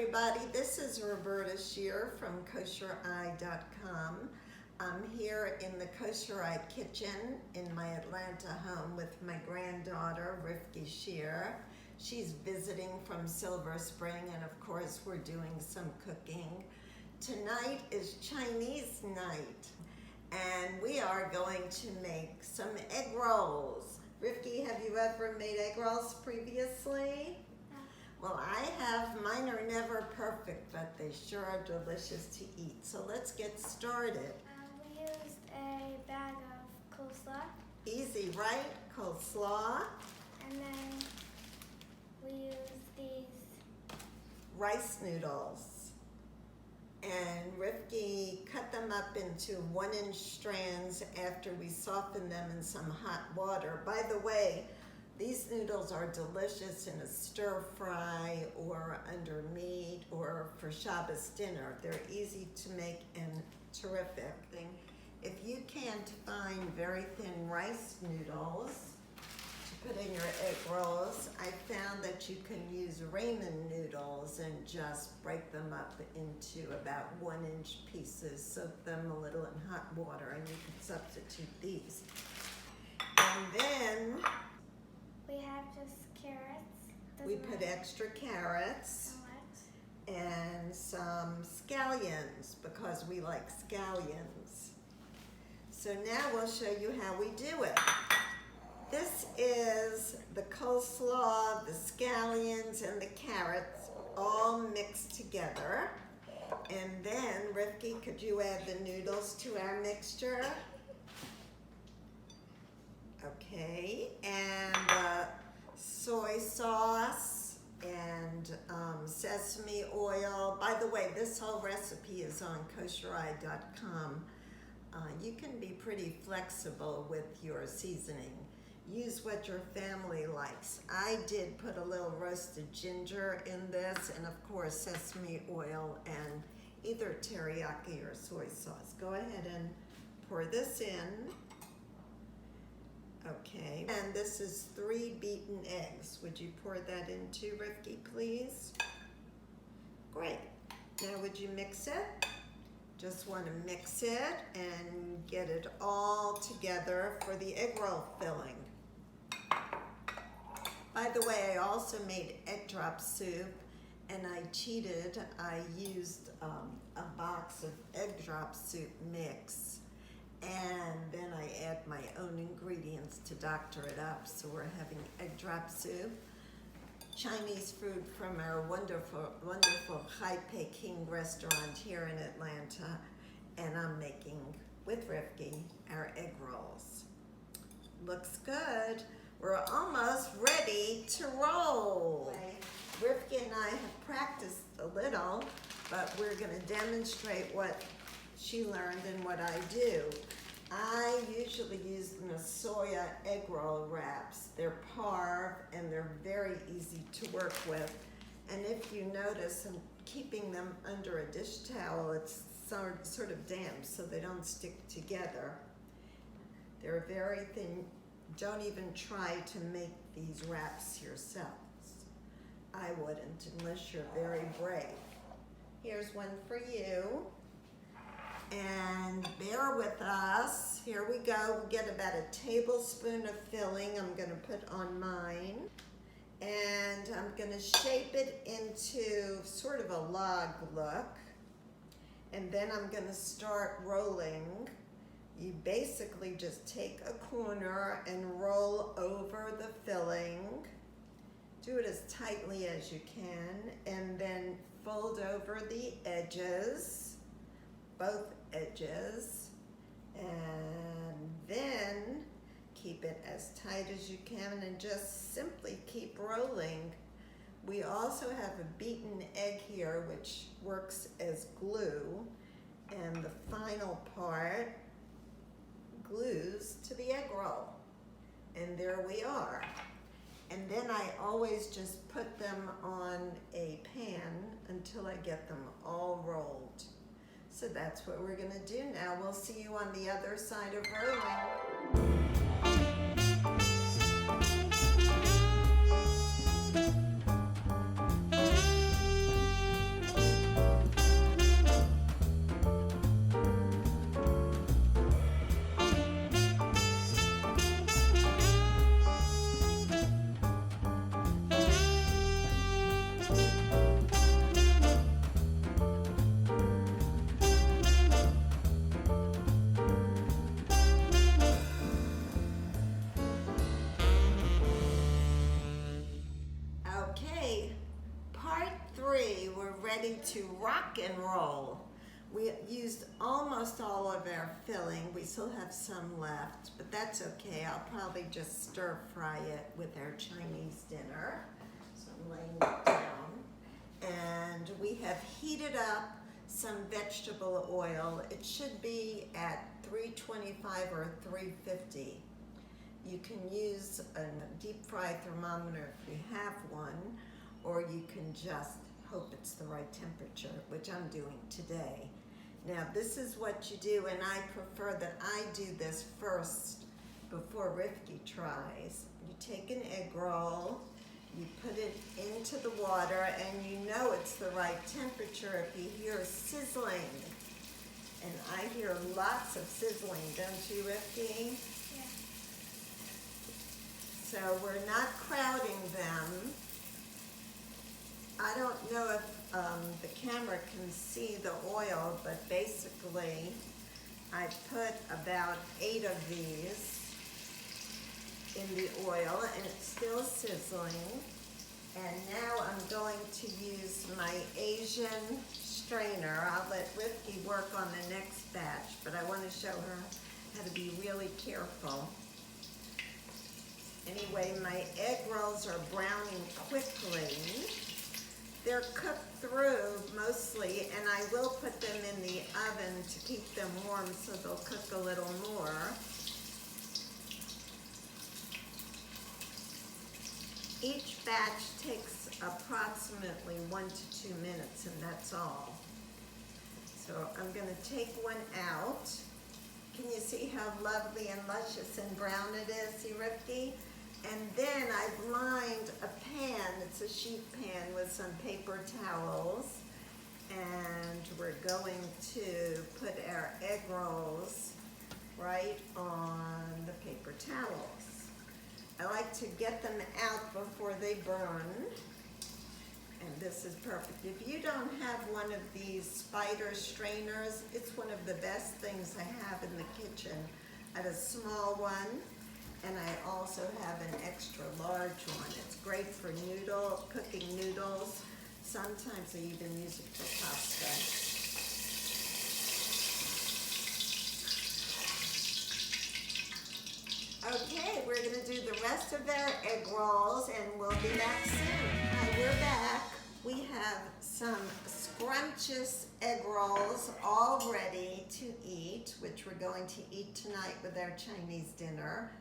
everybody, this is Roberta Shear from KosherEye.Com. I'm here in the KosherEye kitchen in my Atlanta home with my granddaughter, Rifki Shear. She's visiting from Silver Spring, and of course we're doing some cooking. Tonight is Chinese night, and we are going to make some egg rolls. Rifki, have you ever made egg rolls previously? Well, I have. Mine are never perfect, but they sure are delicious to eat. So let's get started. We used a bag of coleslaw. Easy, right? Coleslaw. And then we used these Rice noodles. And Rifki cut them up into 1-inch strands after we softened them in some hot water. By the way, these noodles are delicious in a stir fry or under meat or for Shabbos dinner. They're easy to make and terrific. If you can't find very thin rice noodles to put in your egg rolls, I found that you can use ramen noodles and just break them up into about 1-inch pieces, soak them a little in hot water, and you can substitute these. And then we have just carrots. we put extra carrots So much. and some scallions because we like scallions. So now we'll show you how we do it. This is the coleslaw, the scallions, and the carrots all mixed together. And then, Rifki, could you add the noodles to our mixture? Okay, and soy sauce and sesame oil. By the way, this whole recipe is on KosherEye.com. You can be pretty flexible with your seasoning. Use what your family likes. I did put a little roasted ginger in this, and of course sesame oil and either teriyaki or soy sauce. Go ahead and pour this in. Okay, and this is 3 beaten eggs. Would you pour that in too, Rifki, please? Great. Now would you mix it? Just want to mix it and get it all together for the egg roll filling. By the way, I also made egg drop soup, and I cheated. I used a box of egg drop soup mix, and then I add my own ingredients to doctor it up. So we're having egg drop soup, Chinese food from our wonderful, wonderful Hai Peking restaurant here in Atlanta, and I'm making, with Rifki, our egg rolls. Looks good. We're almost ready to roll. Rifki and I have practiced a little, but we're going to demonstrate what she learned and what I do. I usually use the Nasoya egg roll wraps. They're parve and they're very easy to work with. And if you notice, I'm keeping them under a dish towel. It's sort of damp so they don't stick together. They're very thin. Don't even try to make these wraps yourselves. I wouldn't unless you're very brave. Here's one for you. And bear with us. Here we go. We get about a tablespoon of filling I'm going to put on mine. And I'm going to shape it into sort of a log look. And then I'm going to start rolling. You basically just take a corner and roll over the filling. Do it as tightly as you can, and then fold over the edges, both edges, and then keep it as tight as you can and just simply keep rolling. We also have a beaten egg here which works as glue, and the final part glues to the egg roll. And there we are. And then I always just put them on a pan until I get them all rolled. So that's what we're gonna do now. We'll see you on the other side of rolling. Okay, part 3, we're ready to rock and roll. We used almost all of our filling. We still have some left, but that's okay. I'll probably just stir fry it with our Chinese dinner. So I'm laying it down. And we have heated up some vegetable oil. It should be at 325 or 350. You can use a deep fry thermometer if you have one, or you can just hope it's the right temperature, which I'm doing today. Now this is what you do, and I prefer that I do this first before Rifki tries. You take an egg roll, you put it into the water, and you know it's the right temperature if you hear sizzling. And I hear lots of sizzling, don't you, Rifki? Yeah. So we're not crowding them. I don't know if the camera can see the oil, but basically I put about 8 of these in the oil, and it's still sizzling. And now I'm going to use my Asian strainer. I'll let Rifki work on the next batch, but I want to show her how to be really careful. Anyway, my egg rolls are browning quickly. They're cooked through mostly, and I will put them in the oven to keep them warm so they'll cook a little more. Each batch takes approximately 1 to 2 minutes, and that's all. So I'm going to take one out. Can you see how lovely and luscious and brown it is, see, Rifki? And then I've lined a pan, it's a sheet pan with some paper towels, and we're going to put our egg rolls right on the paper towels. I like to get them out before they burn, and this is perfect. If you don't have one of these spider strainers, it's one of the best things I have in the kitchen. I have a small one, and I also have an extra large one. It's great for cooking noodles. Sometimes I even use it for pasta. Okay, we're gonna do the rest of our egg rolls, and we'll be back soon. Hi, we're back. We have some scrumptious egg rolls all ready to eat, which we're going to eat tonight with our Chinese dinner.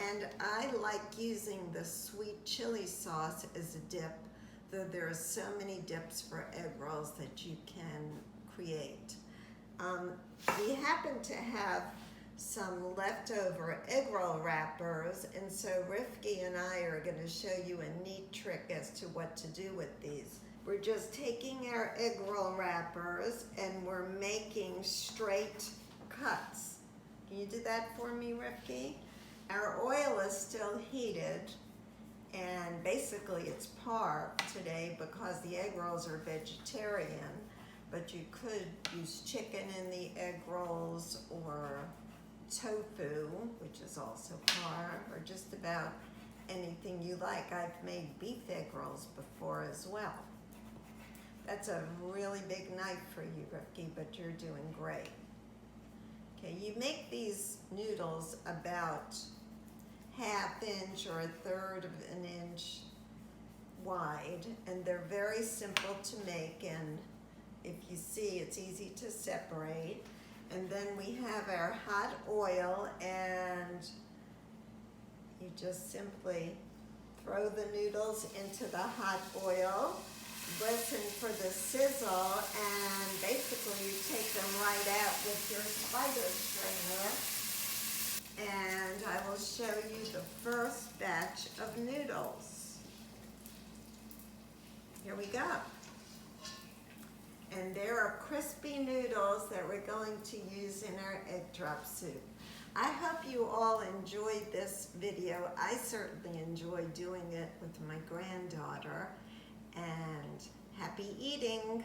And I like using the sweet chili sauce as a dip, though there are so many dips for egg rolls that you can create. We happen to have some leftover egg roll wrappers, and so Rifki and I are going to show you a neat trick as to what to do with these. We're just taking our egg roll wrappers and we're making straight cuts. Can you do that for me, Rifki? Our oil is still heated, and basically it's par today because the egg rolls are vegetarian, but you could use chicken in the egg rolls or tofu, which is also par, or just about anything you like. I've made beef egg rolls before as well. That's a really big knife for you, Rifki, but you're doing great. Okay, you make these noodles about 1/2 inch or 1/3 of an inch wide, and they're very simple to make, and if you see, it's easy to separate. And then we have our hot oil, and you just simply throw the noodles into the hot oil, listen for the sizzle, and basically you take them right out with your spider strainer. And I will show you the first batch of noodles. Here we go. And there are crispy noodles that we're going to use in our egg drop soup. I hope you all enjoyed this video. I certainly enjoyed doing it with my granddaughter. and happy eating.